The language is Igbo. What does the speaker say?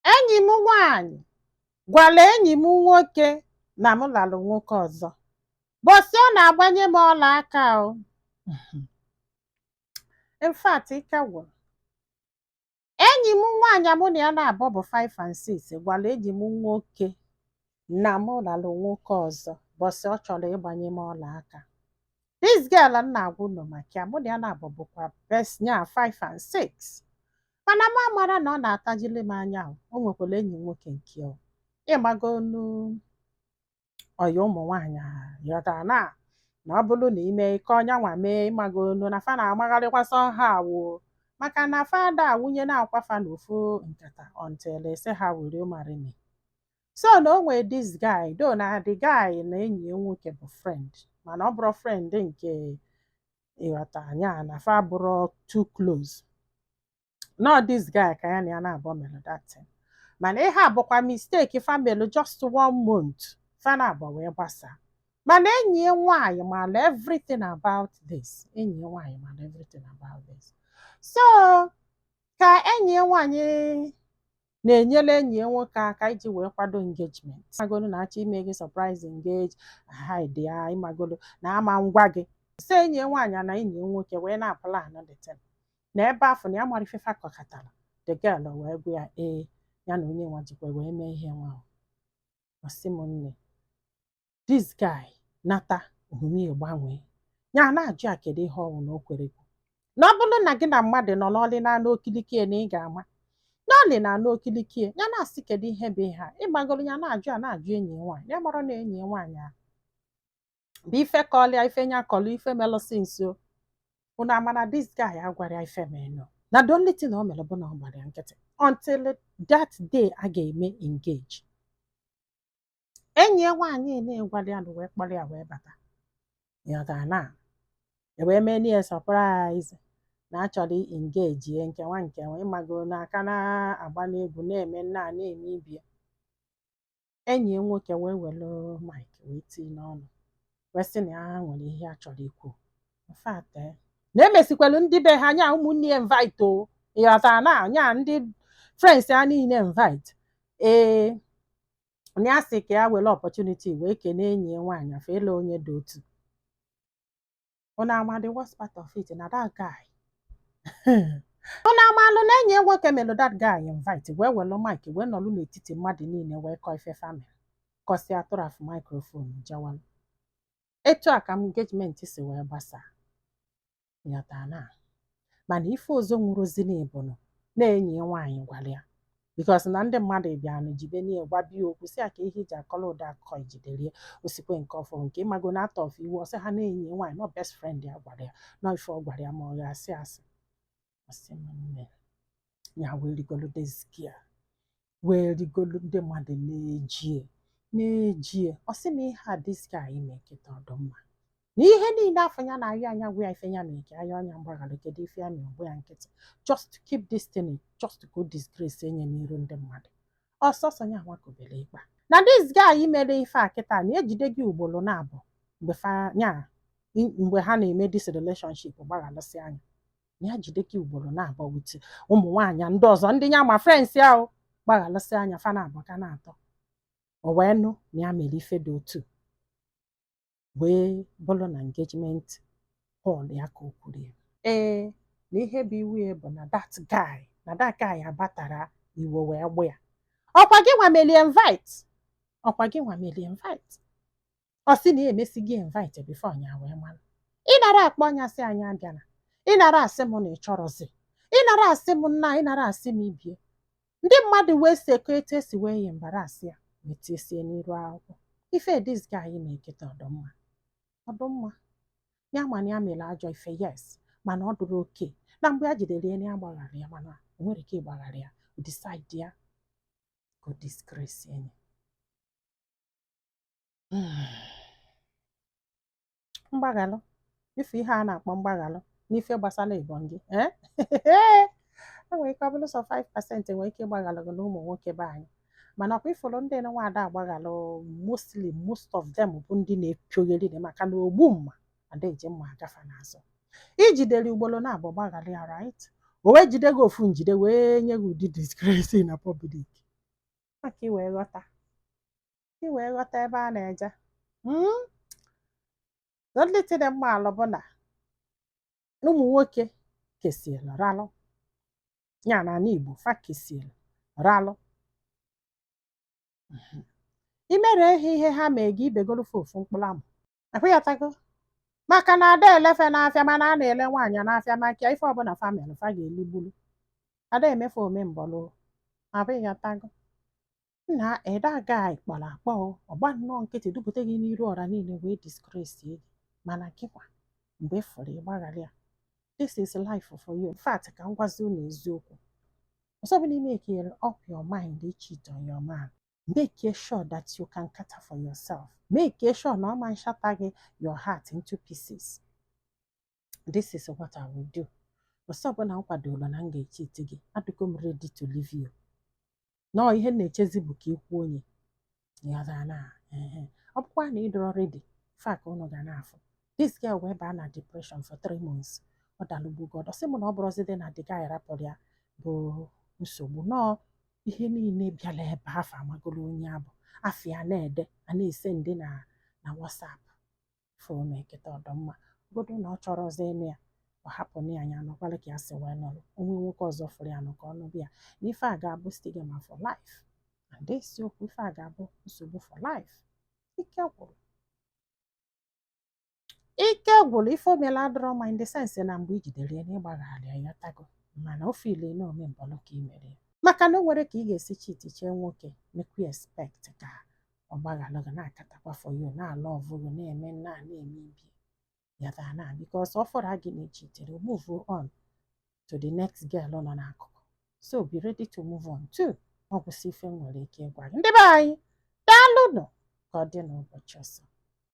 Enyi m nwaanyị gwara enyi m nwoke na m lalụ nwoke ọzọ. Bọsị ọ na-agbanye m ọla aka o. In fact, ike gwụrụ. Enyi m nwaanyị mụ na ya na-abụ bụ 5 and 6 gwara enyi m nwoke na m lalụ nwoke ọzọ. Bọsị ọ chọrọ ịgbanye m ọla aka. This girl m na-agwa unu maka ya mụ na ya na-abụ bụkwa best nya 5 and 6. Mana m amara na ọ na-atajili m anya o nwekwara enyi nwoke nke o. Ịmago onu ọya ụmụ nwaanyị yọtara na ọ bụrụ na ime ike ọnya nwa mee ịmago onu na fa na-amagharịkwasọ ha awụ maka na fada awụnye na-akwafa n'ofu nkata until ese ha were marine. So na o nwere this guy though na the guy na enyi ya nwoke bụ friend mana ọ bụrụ friend nke ịghọta anya na fa bụrụ too close. Not this guy ka ya na ya na-abụ mere that thing. Mana ihe a bụkwa mistake family just 1 month fana abụọ wee gbasa. Mana enyi ya nwaanyị mara everything about this. Enyi ya nwaanyị mara everything about this. So ka enyi ya nwaanyị na-enyere enyi ya nwoke aka iji wee kwado engagement. Ịmagolu na-achọ ime gị surprise engage hide ya ịmagolu na ama ngwa gị. So enyi ya nwaanyị na enyi ya nwoke wee na-aplan the thing. Na ebe afọ na ya mara ife fakọkatara the girl wee gwa ya ya na onye nwa jikwa wee mee ihe nwa ọsị m nne this guy nata omume gbanwee ya na-ajụ ya kedu ihe ọnwụ na o kwere ekwu na ọ bụrụ na gị na mmadụ nọ n'ọlị na-anụ okilikie na ị ga-ama n'ọlị na-anụ okilikie ya na-asị kedu ihe bụ ihe a ịgbagoro ya na-ajụ enyi nwaanyị ya mara na enyi nwaanyị a bụ ife kọlịa ife nya kọlụ ife melụsị nso unu amana this guy agwara ya ife menụ na the only thing o mere bụ na ọ gbara ya nkịtị until that day a ga-eme engage. Enyi ya nwaanyị na-egwara ya wee kpọrọ ya wee bata ya na wee mee n'ihe surprise na achọrọ engage nke nwa nke nwa ịmago n'aka na-agba n'egwu na-eme nna na-eme ibia. Enyi ya nwoke wee were mic wee tii n'ọnụ wee sị na ya nwere ihe a chọrọ ikwu. In fact na emesikwelu ndị be ha nya ụmụnne ya invite o ịghọtara na nya ndị friends ya niile invite. Na ya sị ka ya were opportunity wee kelee enyi ya nwaanyị afeela onye dị otu. Unu ama the worst part of it na that guy unu amalụ na enyi ya nwoke melụ that guy invite wee were mic wee nọlụ n'etiti mmadụ niile wee kọọ ife family kọsịa atụrụ afụ microphone jawalụ. Etu a ka engagement si wee gbasaa. Na mana ife ọzọ nwụrụ ozini bụ na enyi ya nwaanyị gwara ya because na ndị mmadụ bịa na jibe n'ihe gwabie okwu si aka ihe iji akọrọ ụda akụkọ ijiderie osikwe nke ọfọ nke ịmago na atọ of iwu ọsị ha na enyi ya nwaanyị nọ best friend ya gwara ya nọ ife ọ gwara ya ma ọ ga-asị asị ọsị m nne ya wee rigolo deskia wee rigolo ndị mmadụ na-ejie ọsị m ihe a diska ime nkịta ọdụmma na ihe niile afọ ya na-ayọ anya gwa ya ife ya na eke anya ọnya mgbaghara kedu ife ya na ọgbụ ya nkịtị just to keep this thing just to go disgrace enye n'iru ndị mmadụ ọsọsọ ya nwakọbere ịkpa na this guy mere ife a kịta na-ejide gị ugboro na-abụ mgbe ha na-eme this relationship gbaghalụsị anya na ya jide gị ugboro na-abụ wit ụmụ nwaanyị ndị ọzọ ndị ya ma friends ya o gbaghalụsị anya fa na-abụ ka na-atọ o wee nụ na ya mere ife dị otu wee bụrụ na engagement hall ya ka o kwuru ya. Na ihe bụ iwu ya bụ na that guy abatara iwe wee gbụ ya ọkwa gị nwa melie invite ọ sị na ya emesi gị invite before nya wee mara ịnara akpọ anya sị anyị abịana ịnara asị m na ị chọrọzi ịnara asị m nna ịnara asị m ibie ndị mmadụ wee seko etu esi wee yi mbara asị ya wee tiesie n'iru akwụkwọ ife this guy na-eketa ọdụmma ya mana ya mere ajọ ife yes mana ọ dụrụ oke na mgbe ya jidere ya na ya gbaghara ya mana o nwere ike ịgbaghara ya decide ya go disgrace enyi. Mgbaghalụ ife ihe a na-akpọ mgbaghalụ n'ife gbasara ịbọn gị enwere ike ọ bụrụ sọ 5% enwere ike ịgbaghalụ gị na ụmụ nwoke be anyị mana ọkwa ifụrụ ndị nwaada agbaghalụ mostly most of them bụ ndị na-epioghere maka na ogbu mma ada eji mma agafe n'azụ ijidere ugboro na-abụ gbaghalị ya right o wee jide gị ofu njide wee nye gị ụdị disgrace na public maka iwee ghọta ebe a na-eje. Ndị dị mma alụ bụ na ụmụ nwoke kesielu ralụ, ya na ala Igbo fa kesielu ralụ. Imere ihe ha mee gị ibegolofe ofu mkpụrụ amụ akwụghatago, maka na ada elefe n'afịa mana a na-ele nwaanyị n'afịa maka ife ọbụla famịlị fa ga-eligbulu ada emefe ome mbọlụ abụghatago. Nna eda guy kpọrọ akpọ ọgba nnọọ nkịtị dupụta gị n'iru ọra niile wee disgrace gị, mana gịkwa mgbe ị fụrụ ịgbaghara ya. This is life for you. In fact, ka m gwazi unu eziokwu, ọsọ bụ n'ime make up your mind cheat on your man. Make sure that you can cater for yourself. Make sure na ọma nshata gị your heart into pieces. This is what I will do. Ọsọ bụ na m kwadoro na m ga-echit gị, adịgo m ready to leave you. Nọọ ihe na-echezi bụ ka ikwu onye ọ bụkwa na ịdọrọ ready fak unu ga na-afụ. This girl wee baa na depression for 3 months. Ọ dalụgbu God. Ọ sị m na ọ bụrụzide na the guy rapụrụ ya bụ nsogbu. Nọọ ihe niile bịala ebe afọ amagolo onye abụ afọ ya na-ede a na-ese ndị na WhatsApp fon eketa ọdọmma obodo na ọ chọrọzi ịnụ ya ọ hapụ na anya nọkwala ka ya si wee nọrọ onwe nwoke ọzọ fụrụ ya nọ ka ọ nọbịa na ife a ga-abụ stigma for life, and isiokwu ife a ga-abụ nsogbu for life. Ike gwụrụ ife omela adọrọ ma in the sense na mgbe ijidere ya na ịgbagharịa ya tago, mana o file na ome mbọlụ ka i mere ya, maka na o nwere ka ị ga-esi chitichee nwoke mekwa expect ka ọ gbaghalụ gị na-akatakwa for you na-alụ ọvụgụ na-eme na-eme ibi yata na because ọ fọrọ gị na-echitere move on to the next girl nọ n'akụkụ, so be ready to move on too. Ọ bụsị ife nwere ike ịgwa gị. Ndị be anyị daalụnụ ka ọ dị n'ụbọchị ọzọ.